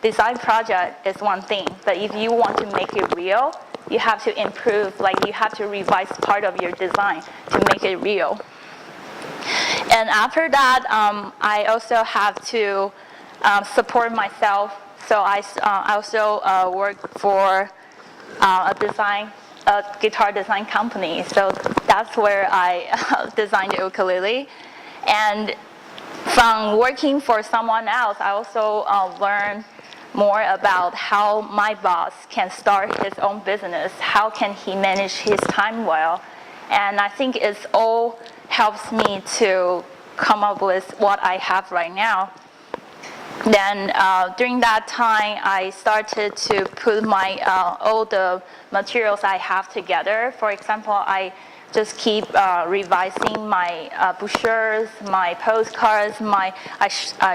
[SPEAKER 5] design project is one thing, but if you want to make it real, you have to improve, like you have to revise part of your design to make it real. And after that, I also have to support myself. So I also work for a guitar design company. So that's where I designed the ukulele. And from working for someone else, I also learned more about how my boss can start his own business. How can he manage his time well? And I think it's all helps me to come up with what I have right now. Then during that time, I started to put my all the materials I have together. For example, I just keep revising my brochures, my postcards. I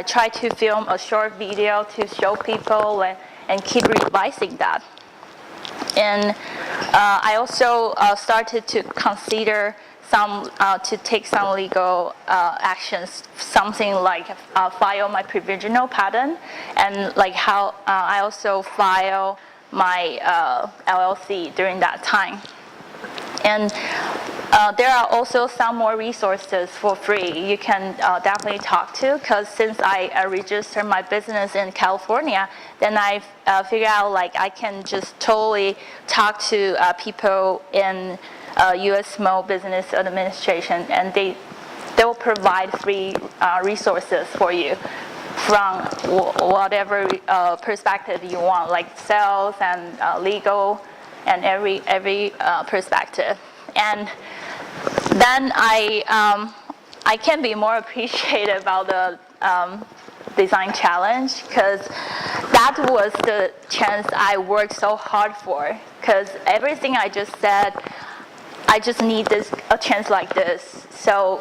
[SPEAKER 5] try to film a short video to show people and keep revising that. And I also started to consider to take some legal actions, something like file my provisional patent, and like how I also file my LLC during that time. And there are also some more resources for free you can definitely talk to, because since I registered my business in California, then I figured out like I can just totally talk to people in U.S. Small Business Administration, and they will provide free resources for you from whatever perspective you want, like sales and legal and every perspective. And then I can be more appreciative about the design challenge, because that was the chance I worked so hard for. Because everything I just said, I just need a chance like this. So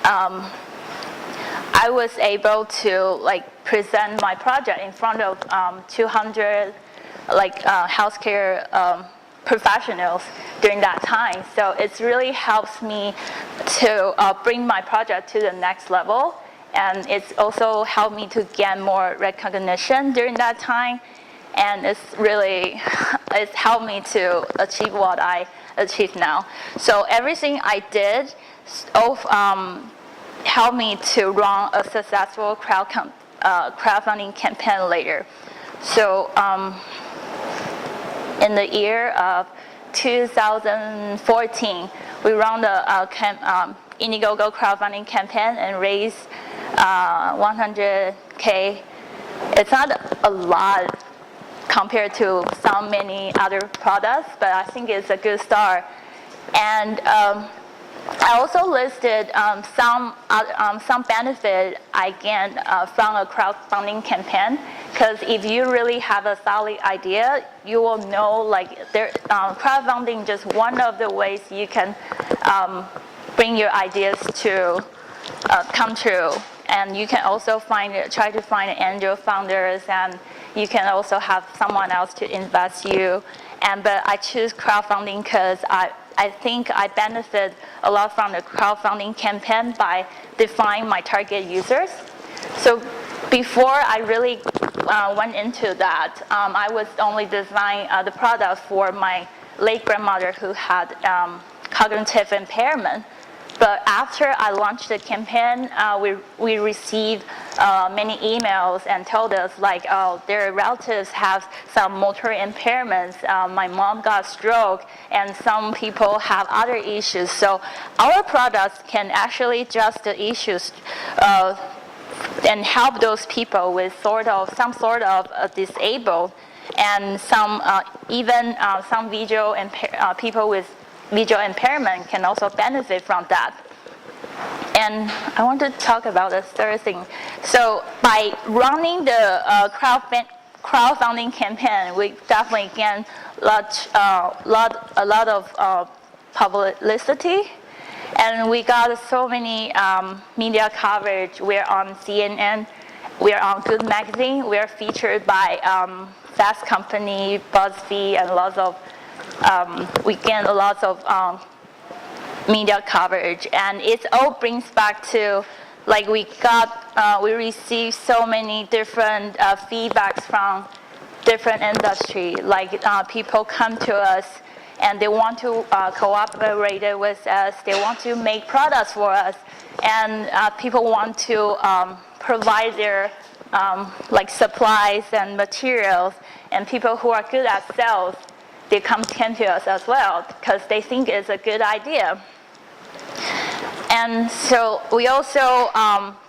[SPEAKER 5] I was able to like present my project in front of 200 like healthcare professionals during that time. So it really helps me to bring my project to the next level, and it's also helped me to get more recognition during that time. And it's helped me to achieve what I achieve now. So everything I did helped me to run a successful crowdfunding campaign later. So in the year of 2014, we ran the Indiegogo crowdfunding campaign and raised 100K. It's not a lot compared to many other products, but I think it's a good start. And I also listed some benefit I gained from a crowdfunding campaign, because if you really have a solid idea, you will know like crowdfunding is just one of the ways you can bring your ideas to come true. And you can also try to find angel founders, and you can also have someone else to invest you. But I choose crowdfunding because I think I benefit a lot from the crowdfunding campaign by defining my target users. So before I really went into that, I was only designing the product for my late grandmother who had cognitive impairment. But after I launched the campaign, we received many emails and told us like, oh, their relatives have some motor impairments. My mom got a stroke, and some people have other issues. So our products can actually address the issues and help those people with some sort of disabled, and even some people with visual impairment can also benefit from that. And I want to talk about the third thing. So by running the crowdfunding campaign, we definitely gained a lot of publicity, and we got so many media coverage. We're on CNN, we're on Good Magazine, we're featured by Fast Company, BuzzFeed, and lots of, we gained lots of media coverage. And it all brings back to, like we received so many different feedbacks from different industry. Like people come to us and they want to cooperate with us. They want to make products for us. And people want to provide their like supplies and materials. And people who are good at sales, they come to us as well because they think it's a good idea. And so we also,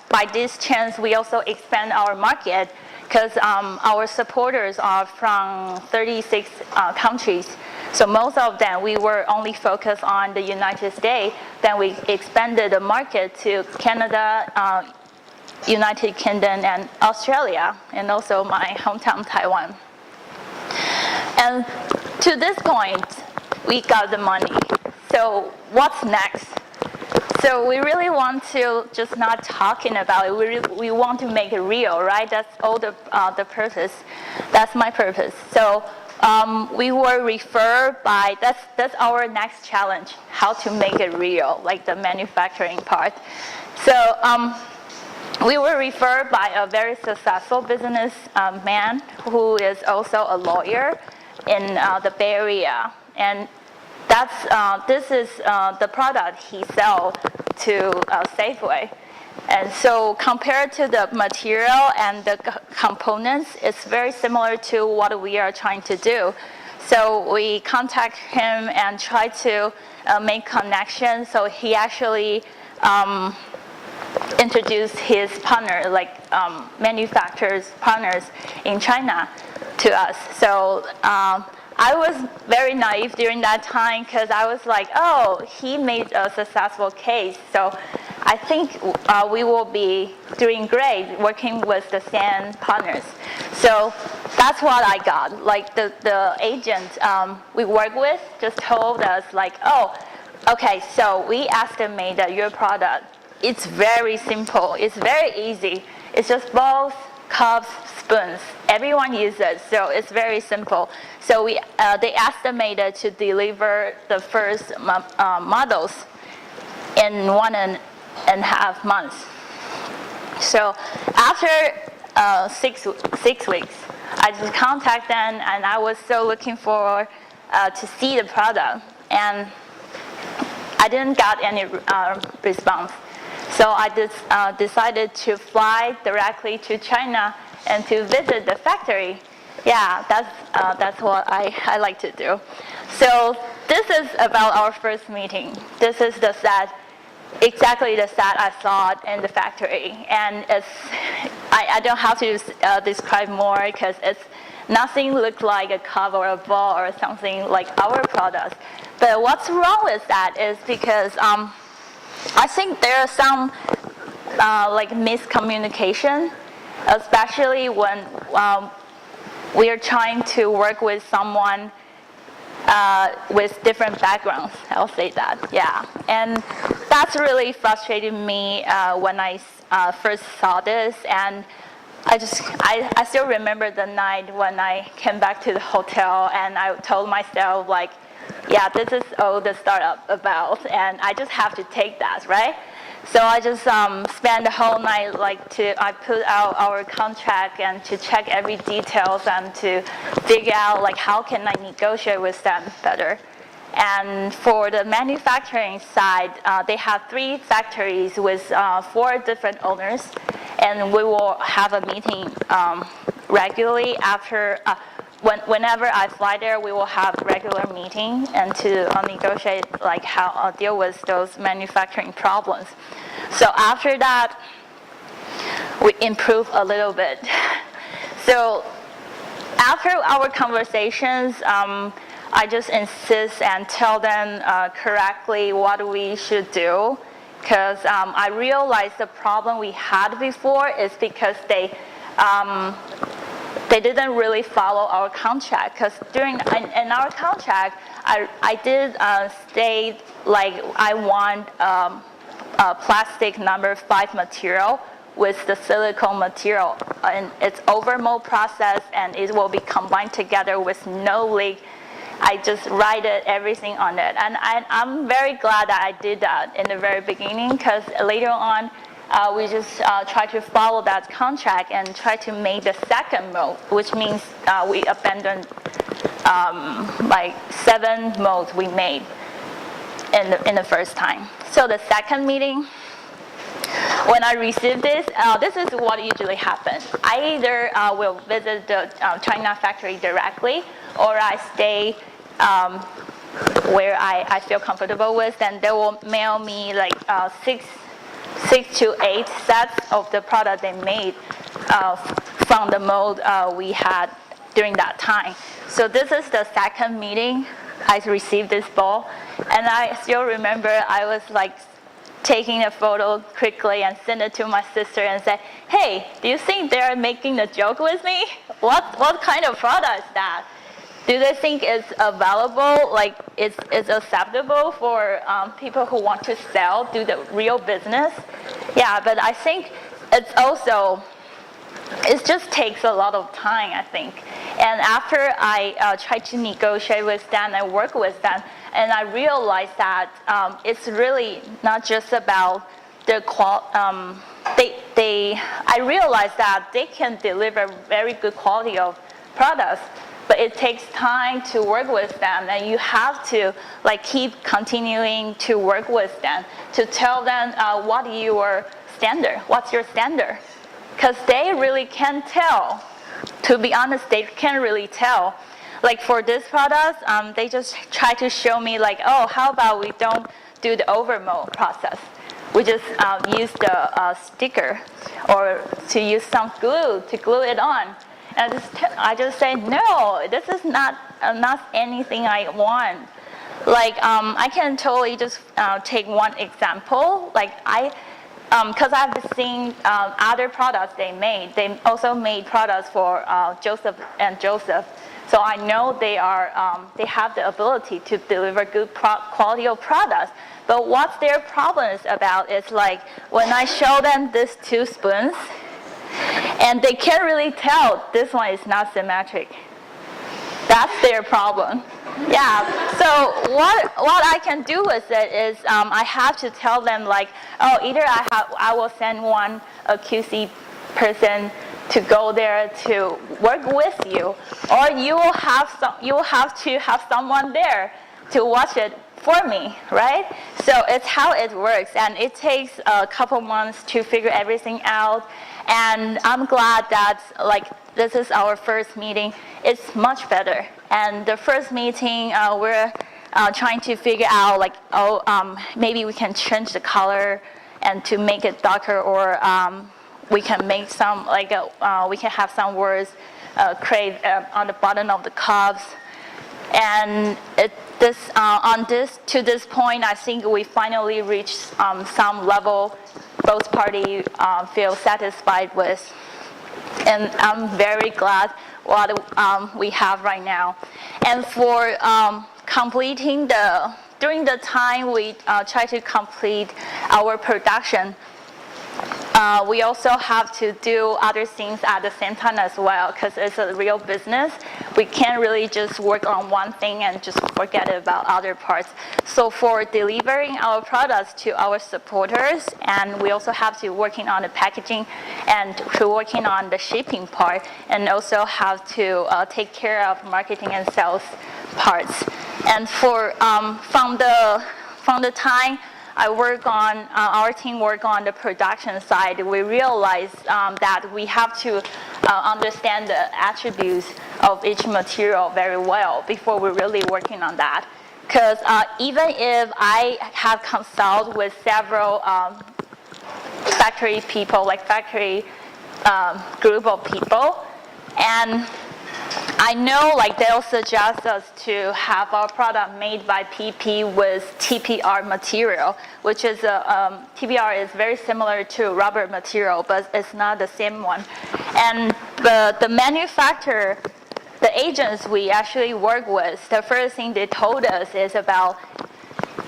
[SPEAKER 5] by this chance, we also expand our market because our supporters are from 36 countries. So most of them, we were only focused on the United States. Then we expanded the market to Canada, United Kingdom, and Australia, and also my hometown, Taiwan. And to this point, we got the money. So what's next? So we really want to just not talking about it. We want to make it real, right? That's all the purpose. That's my purpose. So we were referred by, that's our next challenge, how to make it real, like the manufacturing part. So we were referred by a very successful business man who is also a lawyer in the Bay Area. And this is the product he sells to Safeway. And so compared to the material and the components, it's very similar to what we are trying to do. So we contact him and try to make connections. So he actually introduced his partner, like manufacturers partners in China to us. So I was very naive during that time because I was like, oh, he made a successful case. So I think we will be doing great working with the same partners. So that's what I got. Like the agent we work with just told us like, oh, okay, so we estimate that your product, it's very simple. It's very easy. It's just bowls, cups, spoons. Everyone uses it, so it's very simple. So they estimated to deliver the first models in 1.5 months. So after 6 weeks, I just contacted them, and I was so looking forward to see the product, and I didn't get any response. So I just decided to fly directly to China and to visit the factory. Yeah, that's what I like to do. So this is about our first meeting. This is the set, exactly the set I saw in the factory. And I don't have to describe more because nothing looks like a cup or a ball or something like our products. But what's wrong with that is because I think there are some like miscommunication, especially when we are trying to work with someone with different backgrounds. I'll say that, yeah. And that's really frustrated me when I first saw this. And I still remember the night when I came back to the hotel and I told myself like, yeah, this is all the startup about, and I just have to take that, right? So I just spent the whole night I put out our contract and to check every details and to figure out like how can I negotiate with them better. And for the manufacturing side, they have 3 factories with 4 different owners, and we will have a meeting regularly after. Whenever I fly there, we will have regular meeting and to negotiate like how I'll deal with those manufacturing problems. So after that, we improve a little bit. So after our conversations, I just insist and tell them correctly what we should do, because I realized the problem we had before is because they didn't really follow our contract. Because in our contract, I did state like I want plastic number 5 material with the silicone material. And it's overmold process, and it will be combined together with no leak. I just write everything on it. And I'm very glad that I did that in the very beginning, because later on, we just try to follow that contract and try to make the second mold, which means we abandoned like 7 molds we made in the first time. So the second meeting, when I received this, this is what usually happens. I either will visit the China factory directly, or I stay where I feel comfortable with, and they will mail me like 6 to 8 sets of the product they made from the mold we had during that time. So this is the second meeting I received this ball, and I still remember I was like taking a photo quickly and send it to my sister and say, hey, do you think they're making a joke with me? What kind of product is that? Do they think it's available, like it's acceptable for people who want to sell, do the real business? Yeah, but I think it's also, it just takes a lot of time, I think. And after I tried to negotiate with them and work with them, and I realized that it's really not just about the I realized that they can deliver very good quality of products, but it takes time to work with them, and you have to like keep continuing to work with them to tell them what's your standard, because they really can't tell. To be honest, they can't really tell. Like for this product, they just try to show me like, oh, how about we don't do the overmold process? We just use the sticker, or to use some glue to glue it on. And I just say, no, this is not anything I want. Like I can totally just take one example. Like because I've seen other products they made. They also made products for Joseph and Joseph. So I know they have the ability to deliver good quality of products. But what their problem is about is like when I show them these 2 spoons, and they can't really tell this one is not symmetric. That's their problem. Yeah. So what I can do with it is I have to tell them like, oh, either I will send a QC person to go there to work with you, or you will have to have someone there to watch it for me, right? So it's how it works, and it takes a couple months to figure everything out. And I'm glad that like this is our first meeting. It's much better. And the first meeting, we're trying to figure out like, maybe we can change the color and to make it darker, or we can make some like we can have some words create on the bottom of the cups. And to this point, I think we finally reached some level both parties feel satisfied with, and I'm very glad what we have right now. And for completing during the time we try to complete our production, we also have to do other things at the same time as well, because it's a real business. We can't really just work on one thing and just forget about other parts. So for delivering our products to our supporters, and we also have to working on the packaging and to working on the shipping part, and also have to take care of marketing and sales parts. And for from the time our team work on the production side, we realized that we have to understand the attributes of each material very well before we're really working on that. Because even if I have consulted with several factory people, like factory group of people, and I know like they'll suggest us to have our product made by PP with TPR material, which is TPR is very similar to rubber material, but it's not the same one. And the manufacturer, the agents we actually work with, the first thing they told us is about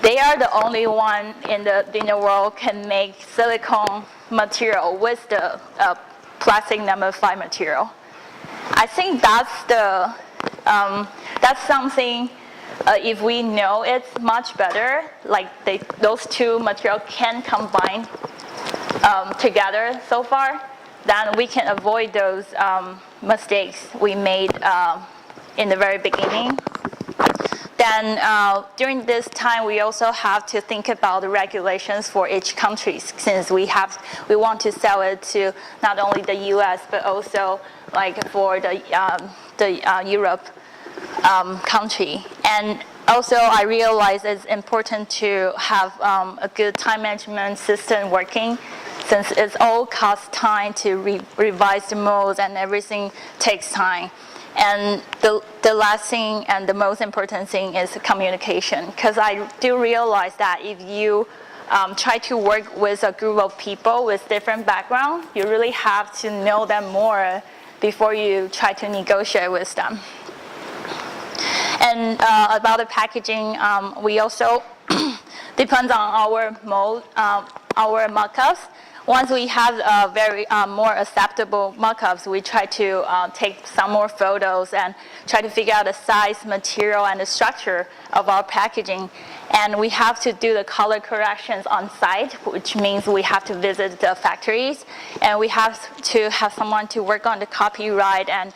[SPEAKER 5] they are the only one in the world can make silicone material with the plastic number 5 material. I think that's something. If we know it's much better, like those two materials can combine together so far, then we can avoid those mistakes we made in the very beginning. Then during this time, we also have to think about the regulations for each country, since we want to sell it to not only the U.S. but also like for the Europe country. And also, I realize it's important to have a good time management system working, since it's all costs time to revise the molds and everything takes time. And the last thing and the most important thing is communication, because I do realize that if you try to work with a group of people with different backgrounds, you really have to know them more before you try to negotiate with them. And about the packaging, we also depend on our mold, our mock-ups. Once we have very more acceptable mock-ups, we try to take some more photos and try to figure out the size, material, and the structure of our packaging. And we have to do the color corrections on site, which means we have to visit the factories, and we have to have someone to work on the copyright and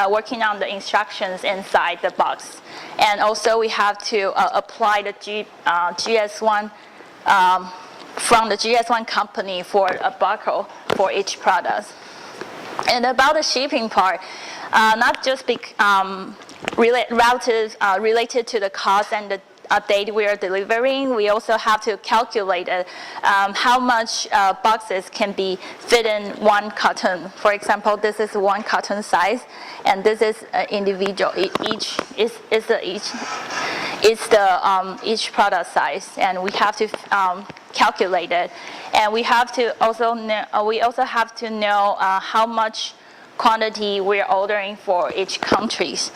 [SPEAKER 5] working on the instructions inside the box. And also we have to apply the GS1 from the GS1 company for a barcode for each product. And about the shipping part, not just related to the cost and the date we are delivering, we also have to calculate how much boxes can be fit in one carton. For example, this is one carton size, and this is individual. Each product size, and we have to calculate it. And we have to also have to know how much quantity we're ordering for each countries,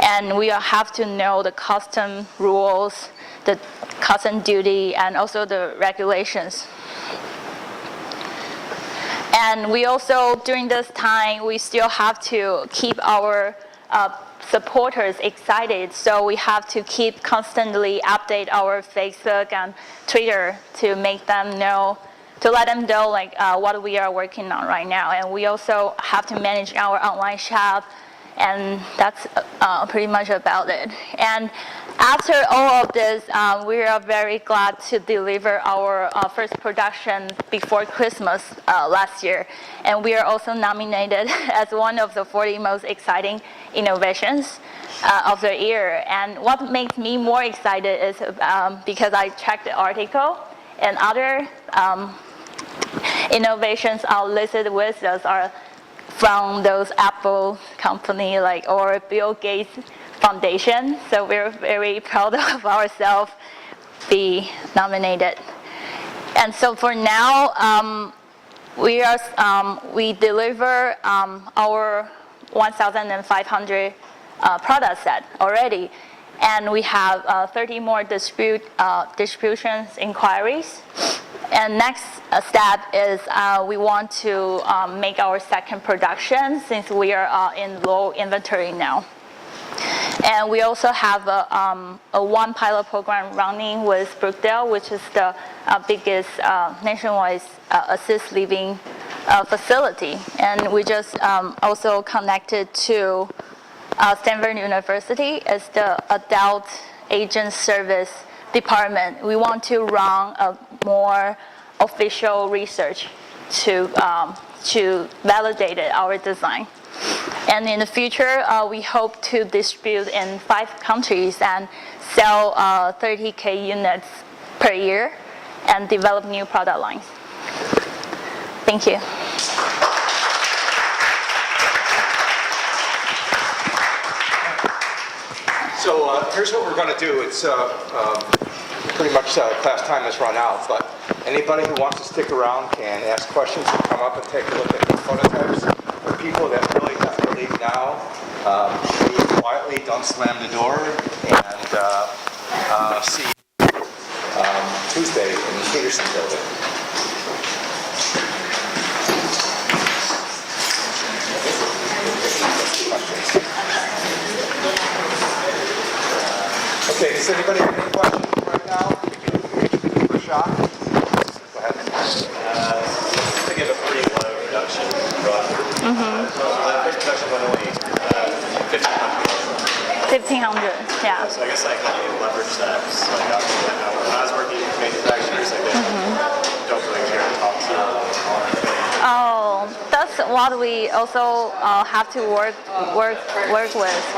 [SPEAKER 5] and we have to know the custom rules, the custom duty, and also the regulations. And we also, during this time, we still have to keep our supporters excited, so we have to keep constantly update our Facebook and Twitter to make them know, to let them know like what we are working on right now. And we also have to manage our online shop, and that's pretty much about it. And after all of this, we are very glad to deliver our first production before Christmas last year. And we are also nominated as one of the 40 most exciting innovations of the year. And what makes me more excited is because I checked the article, and other innovations are listed with us are from those Apple company or Bill Gates Foundation. So we're very proud of ourselves be nominated. And so for now, we deliver our 1,500 product set already, and we have 30 more distributions inquiries. And next step is we want to make our second production, since we are in low inventory now. And we also have a one pilot program running with Brookdale, which is the biggest nationwide assisted living facility. And we just also connected to Stanford University as the adult agent service department. We want to run a more official research to validate our design. And in the future, we hope to distribute in 5 countries and sell 30,000 units per year and develop new product lines. Thank you.
[SPEAKER 1] So here's what we're going to do. It's pretty much class time has run out, but anybody who wants to stick around can ask questions and come up and take a look at the prototypes. For people that really have to leave now, leave quietly, don't slam the door, and see Tuesday in the Peterson building. Okay, does anybody have any questions right now? For Shah? Go ahead.
[SPEAKER 6] To give a pretty low production run. First production went only 1,500.
[SPEAKER 5] 1,500, yeah.
[SPEAKER 6] So I guess like how do you leverage that? So like when I was working with manufacturers, like they don't really care to talk to
[SPEAKER 5] Oh, that's what we also have to work with.